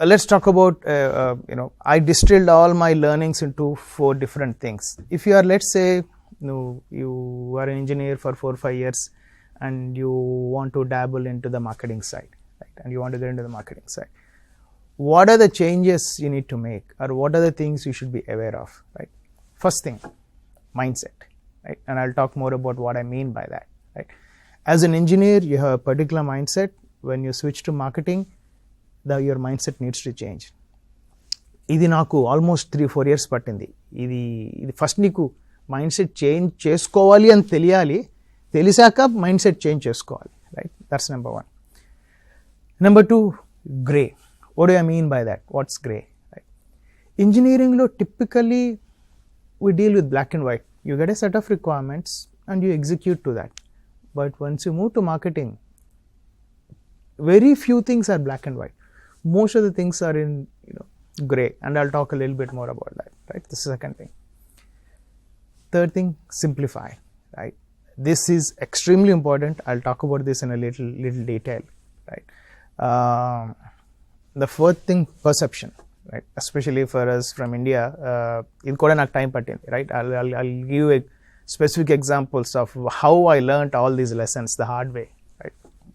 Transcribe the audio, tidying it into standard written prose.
let's talk about, I distilled all my learnings into 4 different things. If you are, let's say, you are an engineer for 4 or 5 years and you want to dabble into the marketing side, right? And you want to get into the marketing side. What are the changes you need to make, or what are the things you should be aware of, right? First thing, mindset, right? And I'll talk more about what I mean by that, right? As an engineer, you have a particular mindset. When you switch to marketing, your mindset needs to change. Idi naku almost 3-4 years pattindi. Idi first niku mindset change cheskovali and teliyali, telisaka mindset change cheskovali, right? That's number 1. Number 2, gray. What do I mean by that? What's gray? Right? Engineering lo typically we deal with black and white. You get a set of requirements and you execute to that. But once you move to marketing, very few things are black and white. Most of the things are in gray, and I'll talk a little bit more about that, right? This is the second thing. Third thing, simplify, right? This is extremely important. I'll talk about this in a little detail, right? The fourth thing, perception, right? Especially for us from India, in Kodanak time pattindi, right? I'll give you specific examples of how I learned all these lessons the hard way,